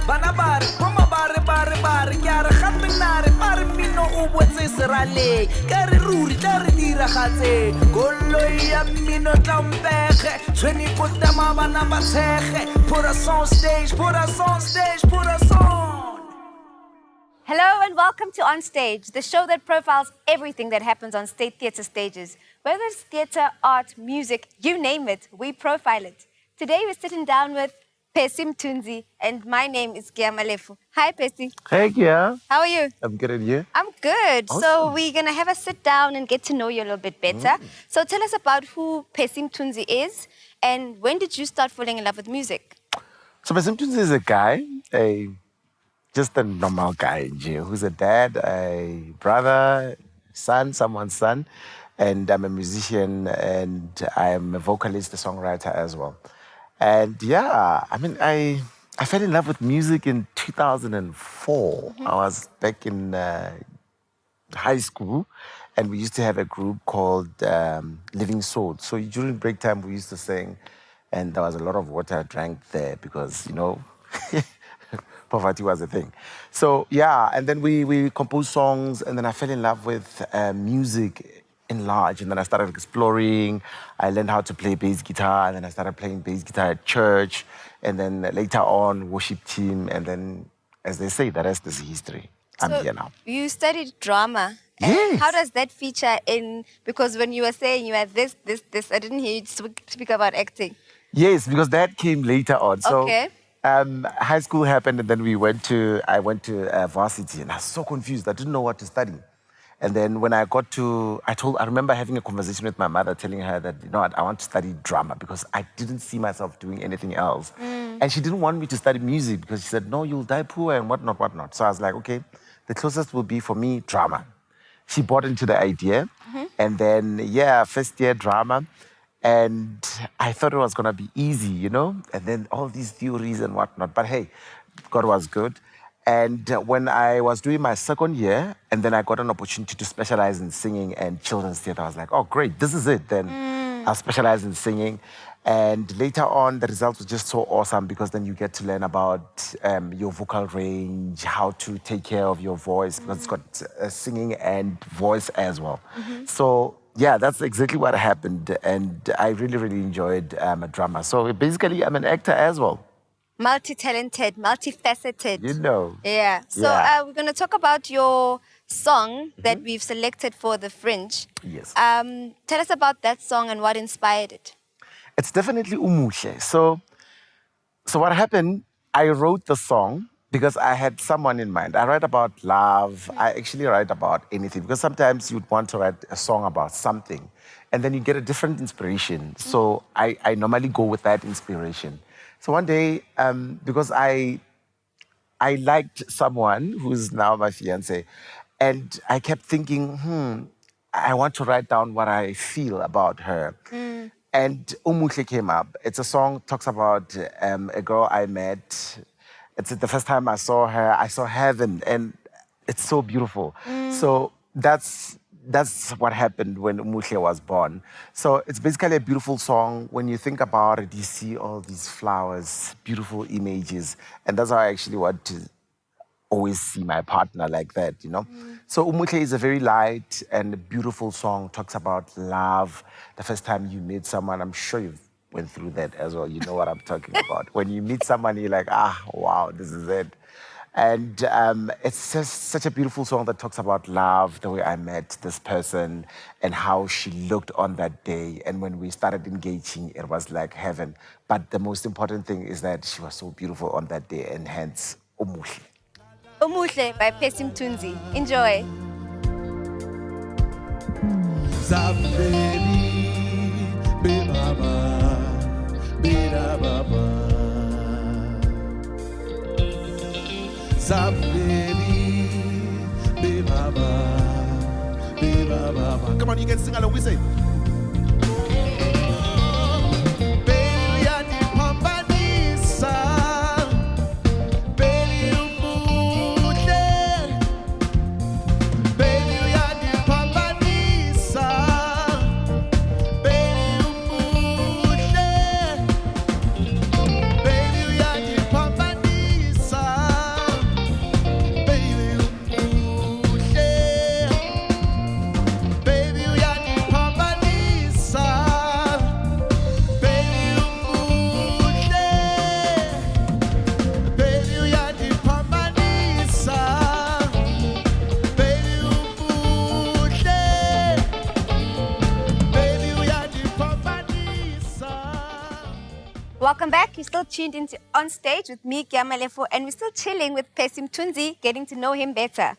Bana bare, koma bare, Kiara khatminare, bare mino ubotse serale. Kare ruri, tare diragatse. Goloi ya mino tlampege. Tshweni kotama bana batshege. Put us on stage, put us on stage, put us on. Hello and welcome to Onstage, the show that profiles everything that happens on state theatre stages. Whether it's theatre, art, music, you name it, we profile it. Today we're sitting down with Percy Mthunzi and my name is Gia Malefu. Hi Percy. Hey Gia. How are you? I'm good, and you? I'm good. Awesome. So we're going to have a sit down and get to know you a little bit better. So tell us about who Percy Mthunzi is and when did you start falling in love with music? So Percy Mthunzi is a guy, just a normal guy who's a dad, a brother, son, someone's son, and I'm a musician and I'm a vocalist, a songwriter as well. And yeah, I mean, I fell in love with music in 2004. I was back in high school and we used to have a group called Living Soul. So during break time, we used to sing and there was a lot of water I drank there because, you know, poverty was a thing. So yeah, and then we composed songs and then I fell in love with music in large. And then I started exploring. I learned how to play bass guitar and then I started playing bass guitar at church. And then later on, worship team. And then, as they say, the rest is history. I'm here now. You studied drama. Yes. How does that feature in, because when you were saying you had this, I didn't hear you speak about acting. Yes, because that came later on. So, okay. High school happened and then I went to varsity and I was so confused. I didn't know what to study. And then when I remember having a conversation with my mother telling her that, you know what, I want to study drama because I didn't see myself doing anything else. And she didn't want me to study music because she said, no, you'll die poor and whatnot. So I was like, okay, the closest will be for me, drama. She bought into the idea. And then, yeah, first year drama. And I thought it was going to be easy, you know? And then all these theories and whatnot. But hey, God was good. And when I was doing my second year, and then I got an opportunity to specialize in singing and children's theatre, I was like, oh, great, this is it. Then I'll specialize in singing. And later on, the results were just so awesome because then you get to learn about your vocal range, how to take care of your voice, because it's got singing and voice as well. So yeah, that's exactly what happened. And I really, really enjoyed drama. So basically, I'm an actor as well. Multi-talented, multifaceted. You know. Yeah. So we're going to talk about your song that we've selected for the Fringe. Yes. Tell us about that song and what inspired it. It's definitely Umuhle. So what happened, I wrote the song because I had someone in mind. I write about love. I actually write about anything because sometimes you'd want to write a song about something and then you get a different inspiration. So I normally go with that inspiration. So one day, because I liked someone who's now my fiancé, and I kept thinking, I want to write down what I feel about her. And Umuhle came up. It's a song talks about a girl I met. It's the first time I saw her. I saw heaven, and it's so beautiful. So that's what happened when Umuhle was born. So it's basically a beautiful song. When you think about it, you see all these flowers, beautiful images. And that's how I actually want to always see my partner like that, you know? So Umuhle is a very light and beautiful song, talks about love. The first time you meet someone, I'm sure you've went through that as well. You know what I'm talking about. When you meet someone, you're like, wow, this is it. And it's just such a beautiful song that talks about love, the way I met this person and how she looked on that day. And when we started engaging, it was like heaven. But the most important thing is that she was so beautiful on that day, and hence, Umuhle. Umuhle by Percy Mthunzi. Enjoy. Come on, you can sing along. We say. Welcome back. You're still tuned into On Stage with me, Kiamalefo, and we're still chilling with Percy Mthunzi, getting to know him better.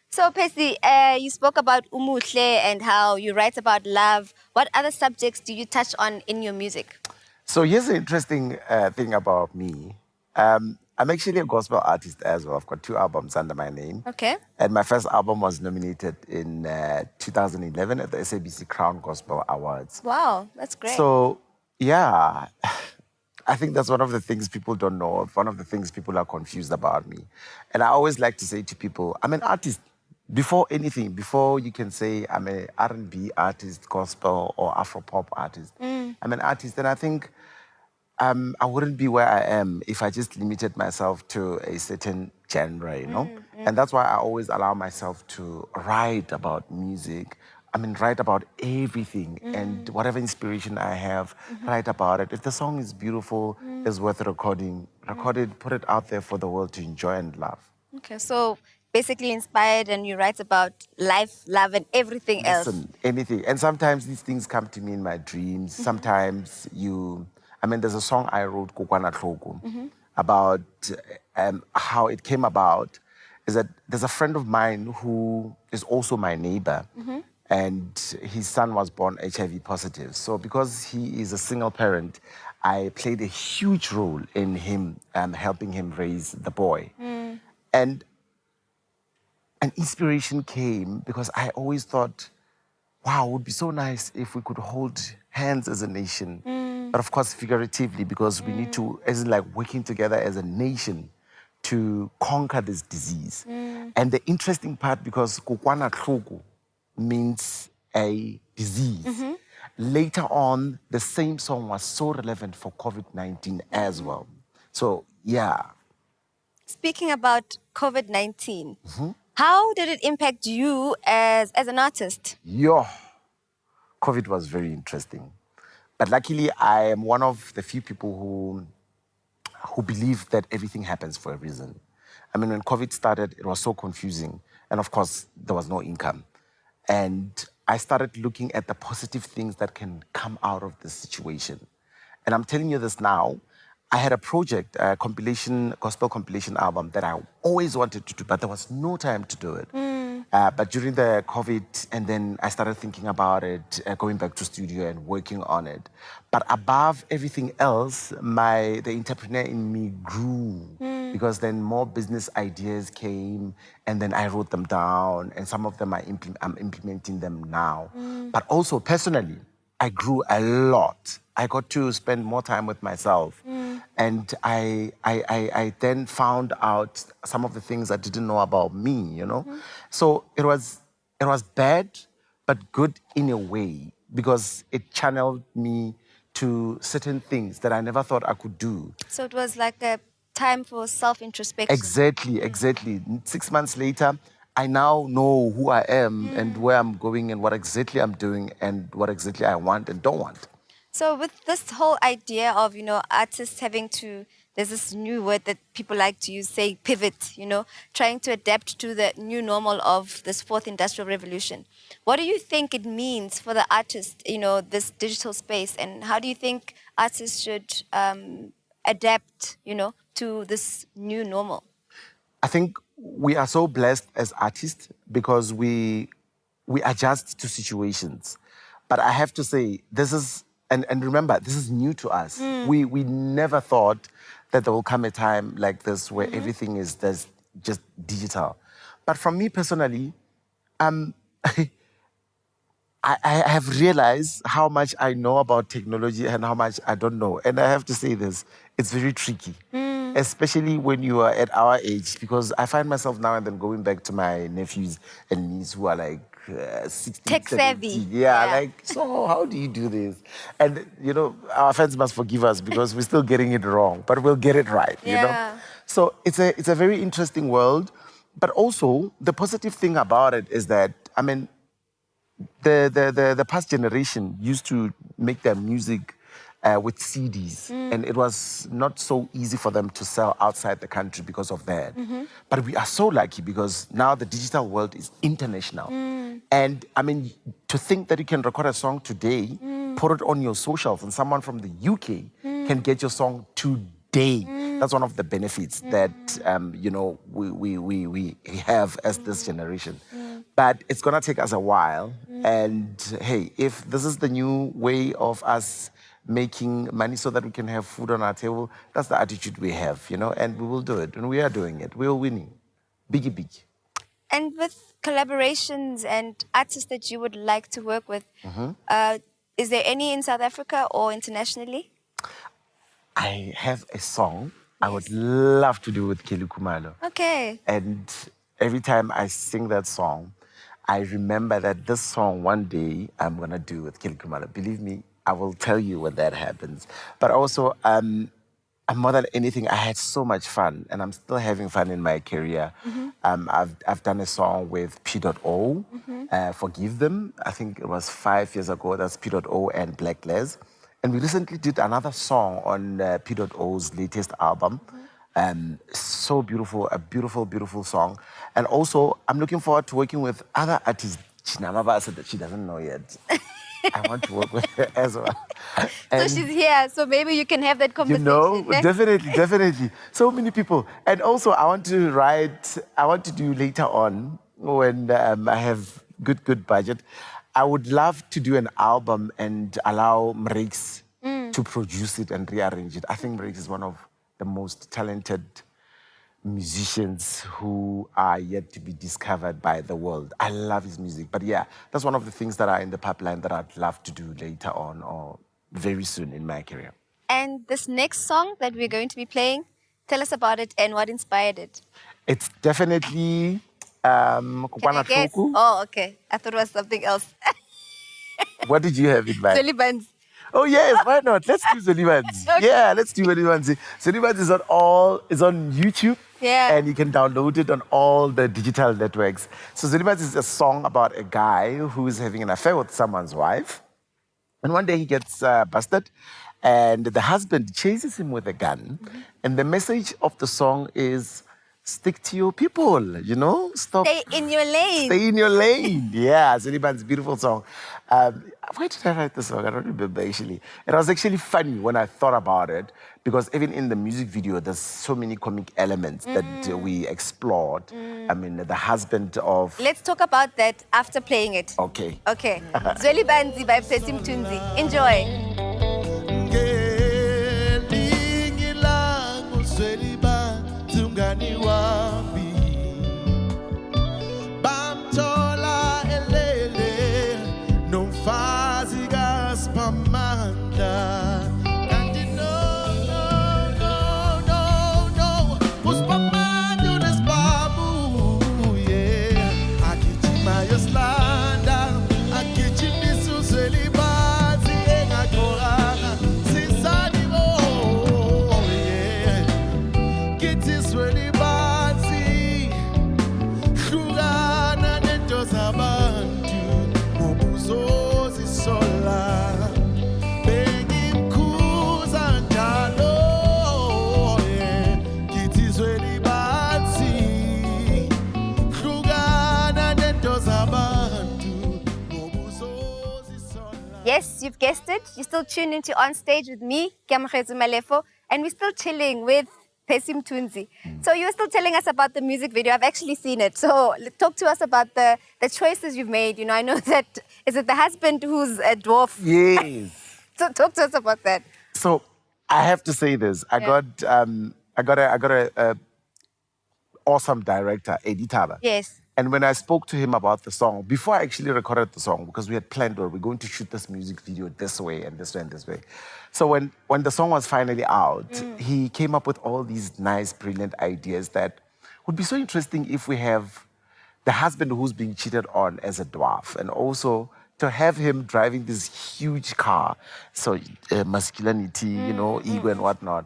So, Percy, you spoke about Umuhle and how you write about love. What other subjects do you touch on in your music? So here's the interesting thing about me. I'm actually a gospel artist as well. I've got 2 albums under my name. Okay. And my first album was nominated in 2011 at the SABC Crown Gospel Awards. Wow, that's great. So, yeah, I think that's one of the things people don't know, one of the things people are confused about me. And I always like to say to people, I'm an artist. Before anything, before you can say I'm an R&B artist, gospel or Afro-pop artist, I'm an artist. And I think I wouldn't be where I am if I just limited myself to a certain genre, you know? And that's why I always allow myself to write about music. I mean, write about everything and whatever inspiration I have, write about it. If the song is beautiful, it's worth recording. Record it, put it out there for the world to enjoy and love. Okay, so basically inspired and you write about life, love, and everything else. Listen, anything. And sometimes these things come to me in my dreams. Sometimes there's a song I wrote, Kukwana Tlhoku, about how it came about. Is that there's a friend of mine who is also my neighbor, and his son was born HIV positive. So because he is a single parent, I played a huge role in him helping him raise the boy. And an inspiration came because I always thought, wow, it would be so nice if we could hold hands as a nation. But of course, figuratively, because we need to, as in like working together as a nation to conquer this disease. And the interesting part, because Kukwana Tlhoku means a disease. Later on, the same song was so relevant for COVID-19 as well. So, yeah. Speaking about COVID-19, how did it impact you as an artist? COVID was very interesting. But luckily, I am one of the few people who believe that everything happens for a reason. I mean, when COVID started, it was so confusing. And of course, there was no income. And I started looking at the positive things that can come out of this situation. And I'm telling you this now, I had a project, a gospel compilation album that I always wanted to do, but there was no time to do it. But during the COVID, and then I started thinking about it, going back to studio and working on it. But above everything else, the entrepreneur in me grew because then more business ideas came, and then I wrote them down, and some of them I'm implementing them now. But also personally, I grew a lot. I got to spend more time with myself. And I then found out some of the things I didn't know about me, you know? So it was bad, but good in a way, because it channeled me to certain things that I never thought I could do. So it was like a time for self-introspection. Exactly. 6 months later, I now know who I am and where I'm going and what exactly I'm doing and what exactly I want and don't want. So with this whole idea of, artists having to, there's this new word that people like to use, say pivot, trying to adapt to the new normal of this fourth industrial revolution. What do you think it means for the artist, this digital space? And how do you think artists should adapt, to this new normal? I think we are so blessed as artists because we adjust to situations. But I have to say, this is, and remember, this is new to us. We never thought that there will come a time like this where everything is just digital. But from me personally, I have realized how much I know about technology and how much I don't know. And I have to say this, it's very tricky, especially when you are at our age, because I find myself now and then going back to my nephews and nieces who are like 16, tech 17. savvy. Yeah, like, so how do you do this? And, our fans must forgive us because we're still getting it wrong, but we'll get it right, you know? So it's a very interesting world. But also, the positive thing about it is that, I mean, the past generation used to make their music with CDs, and it was not so easy for them to sell outside the country because of that. But we are so lucky because now the digital world is international. And I mean, to think that you can record a song today, put it on your socials, and someone from the UK can get your song today. That's one of the benefits that we have as this generation. But it's gonna take us a while. And hey, if this is the new way of us making money so that we can have food on our table, that's the attitude we have, and we will do it. And we are doing it. We're winning. Biggie, big. And with collaborations and artists that you would like to work with, is there any in South Africa or internationally? I have a song I would love to do with Kelly Kumalo. Okay. And every time I sing that song, I remember that this song one day I'm going to do with Kelly Kumalo. Believe me, I will tell you when that happens. But also, more than anything, I had so much fun, and I'm still having fun in my career. I've done a song with P.O, Forgive Them. I think it was 5 years ago. That's P.O and Black Les. And we recently did another song on P.O's latest album. So beautiful, a beautiful, beautiful song. And also, I'm looking forward to working with other artists. Chinamaba said that she doesn't know yet. I want to work with her as well. So she's here, so maybe you can have that conversation. Definitely. So many people. And also, I want to do later on, when I have good budget, I would love to do an album and allow Mrix to produce it and rearrange it. I think Mrix is one of the most talented musicians who are yet to be discovered by the world. I love his music. But yeah, that's one of the things that are in the pipeline that I'd love to do later on or very soon in my career. And this next song that we're going to be playing, tell us about it and what inspired it. It's definitely Can I guess? Oh, okay. I thought it was something else. What did you have in mind? Zulibans. Oh yes, why not? Let's do Zulibans. Okay. Yeah, let's do Zulibans. Zulibans is on YouTube. Yeah. And you can download it on all the digital networks. So Zulibans is a song about a guy who is having an affair with someone's wife. And one day he gets busted, and the husband chases him with a gun. And the message of the song is, stick to your people, Stop. Stay in your lane. Stay in your lane. Yeah, Zulibans' beautiful song. Why did I write the song? I don't remember, actually. It was actually funny when I thought about it, because even in the music video, there's so many comic elements that we explored. I mean, the husband of... Let's talk about that after playing it. Okay. Okay. Zulibans by Percy Mthunzi. Enjoy. Yes, you've guessed it. You're still tuned into Onstage with me, Kiamogetse Malefo, and we're still chilling with Percy Mthunzi. So you were still telling us about the music video. I've actually seen it. So talk to us about the choices you've made. I know that, is it the husband who's a dwarf? Yes. So talk to us about that. So I have to say this. I got a awesome director, Eddie Taba. Yes. And when I spoke to him about the song, before I actually recorded the song, because we had planned, we're going to shoot this music video this way and this way and this way. So when the song was finally out, he came up with all these nice, brilliant ideas that would be so interesting if we have the husband who's being cheated on as a dwarf, and also to have him driving this huge car. So masculinity, ego and whatnot.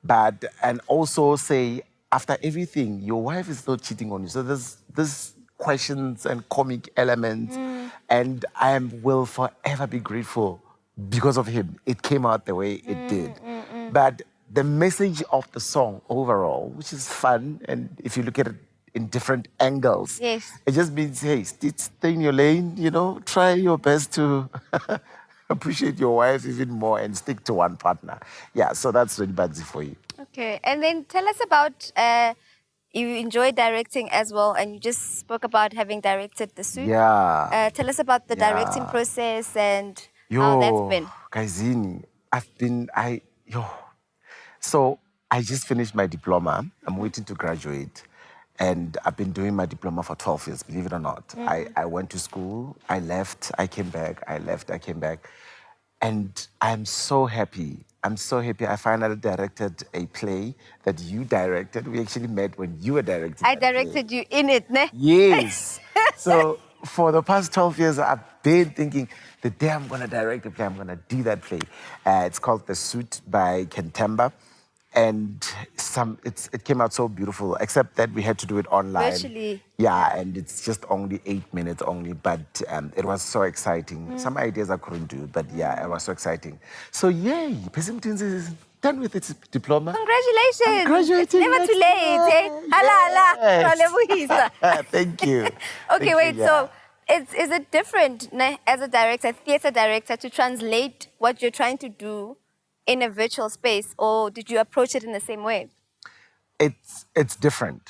And also say, after everything, your wife is still cheating on you. So there's this questions and comic elements. And I will forever be grateful because of him. It came out the way it did. But the message of the song overall, which is fun, and if you look at it in different angles, yes, it just means, hey, stay in your lane, try your best to appreciate your wife even more and stick to one partner. Yeah, so that's really bad for you. Okay, and then tell us about you enjoy directing as well, and you just spoke about having directed The Suit. Yeah. Tell us about the directing Yeah. process and how that's been. Kaizini, So I just finished my diploma. I'm waiting to graduate. And I've been doing my diploma for 12 years, believe it or not. I went to school, I left, I came back, I left, I came back. And I'm so happy. I'm so happy I finally directed a play that you directed. We actually met when you were directing I that play. directed you in it, ne? Yes. So for the past 12 years, I've been thinking, the day I'm going to direct a play, I'm going to do that play. It's called The Suit by Kentemba. And it came out so beautiful, except that we had to do it online. Virtually. Yeah, and it's just only 8 minutes only, but it was so exciting. Some ideas I couldn't do, but yeah, it was so exciting. So yay, Percy Mthunzi is done with its diploma. Congratulations. Graduating It's never too late, eh? Hala, hala. Thank you. Okay, Thank wait, you, yeah. so is it different ne, as a director, theatre director, to translate what you're trying to do in a virtual space, or did you approach it in the same way? It's different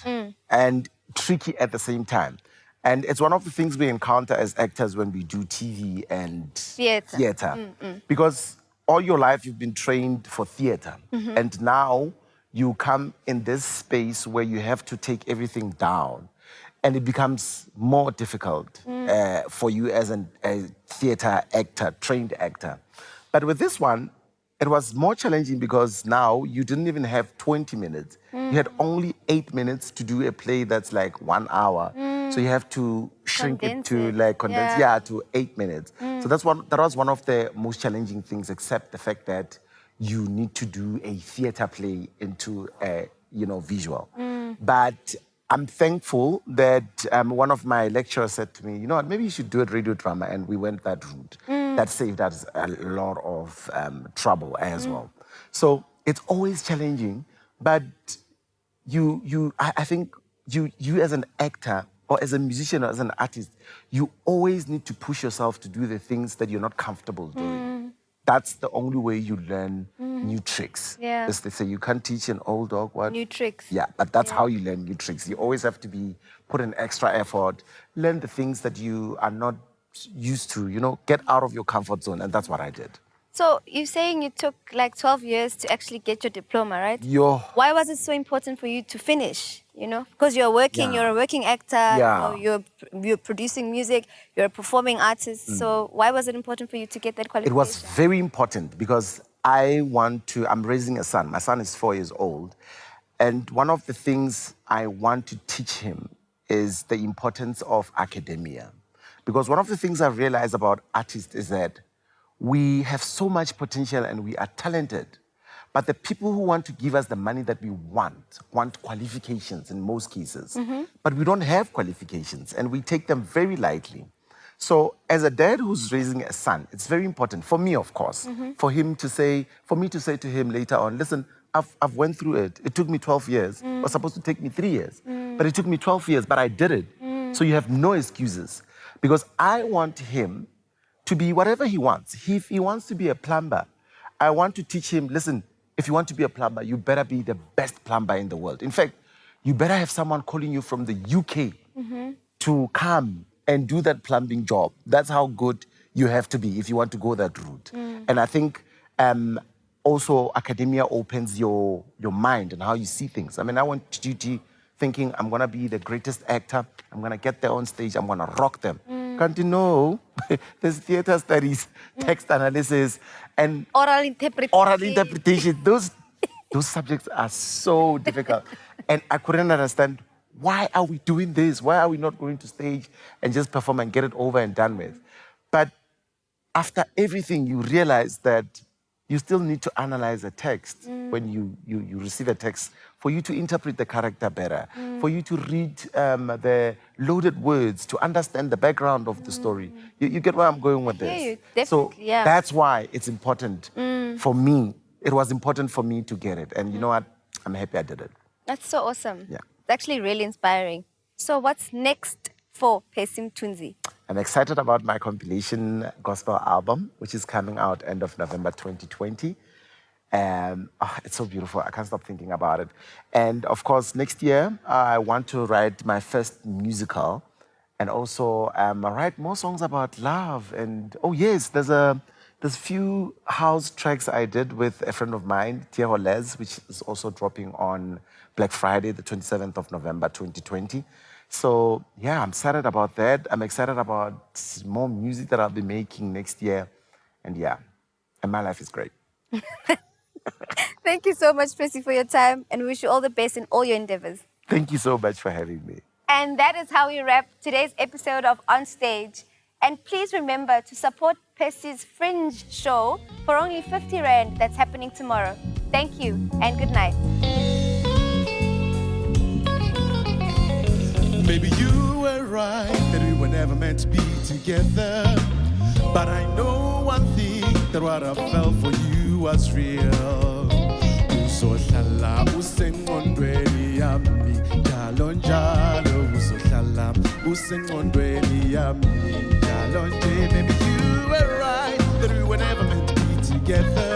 and tricky at the same time. And it's one of the things we encounter as actors when we do TV and theatre. Because all your life you've been trained for theatre. And now you come in this space where you have to take everything down. And it becomes more difficult for you as a theatre actor, trained actor. But with this one, it was more challenging because now you didn't even have 20 minutes. You had only 8 minutes to do a play that's like 1 hour. So you have to shrink Condense it to it. like condense, Yeah. to 8 minutes. So that was one of the most challenging things, except the fact that you need to do a theater play into a visual. But I'm thankful that one of my lecturers said to me, you know what, maybe you should do a radio drama, and we went that route. That saved us a lot of trouble as well. So it's always challenging, but I think you as an actor or as a musician or as an artist, you always need to push yourself to do the things that you're not comfortable doing. That's the only way you learn new tricks. Yeah. As they say, you can't teach an old dog what? New tricks. Yeah, but that's how you learn new tricks. You always have to put an extra effort, learn the things that you are not used to, get out of your comfort zone, and that's what I did. So you're saying you took like 12 years to actually get your diploma, right? Yo. Why was it so important for you to finish? Because you're working, Yeah. you're a working actor, Yeah. you're producing music, you're a performing artist. So why was it important for you to get that It qualification? was very important because I'm raising a son. My son is 4 years old. And one of the things I want to teach him is the importance of academia. Because one of the things I've realized about artists is that we have so much potential and we are talented. But the people who want to give us the money that we want qualifications in most cases. But we don't have qualifications and we take them very lightly. So as a dad who's raising a son, it's very important, for me, of course, for me to say to him later on, listen, I've went through it. It took me 12 years. It was supposed to take me 3 years. But it took me 12 years, but I did it. So you have no excuses. Because I want him to be whatever he wants. If he wants to be a plumber, I want to teach him, listen, if you want to be a plumber, you better be the best plumber in the world. In fact, you better have someone calling you from the UK to come and do that plumbing job. That's how good you have to be if you want to go that route. And I think also academia opens your mind and how you see things. I mean, I went to GT thinking I'm going to be the greatest actor. I'm going to get there on stage. I'm going to rock them. Can't you know? There's theater studies, text analysis, and Oral interpretation. Those subjects are so difficult. And I couldn't understand, why are we doing this? Why are we not going to stage and just perform and get it over and done with? But after everything, you realize that you still need to analyze a text when you receive a text, for you to interpret the character better, for you to read the loaded words, to understand the background of the story. You get where I'm going with this? So that's why it's important for me. It was important for me to get it. And you know what? I'm happy I did it. That's so awesome. Yeah. It's actually really inspiring. So what's next for Percy Mthunzi? I'm excited about my compilation gospel album, which is coming out end of November 2020. And it's so beautiful. I can't stop thinking about it. And of course, next year, I want to write my first musical and also write more songs about love. And oh, yes, there's few house tracks I did with a friend of mine, Tieho Les, which is also dropping on Black Friday, the 27th of November 2020. So yeah, I'm excited about that. I'm excited about more music that I'll be making next year. And yeah, and my life is great. Thank you so much, Percy, for your time, and wish you all the best in all your endeavors. Thank you so much for having me. And that is how we wrap today's episode of Onstage. And please remember to support Percy's Fringe show for only 50 Rand that's happening tomorrow. Thank you and good night. Maybe you were right that we were never meant to be together. But I know one thing, that what I felt for you was real. Usohlala usengqondweni yami njalo njalo, usohlala usengqondweni yami njalo nje. Maybe you were right that we were never meant to be together.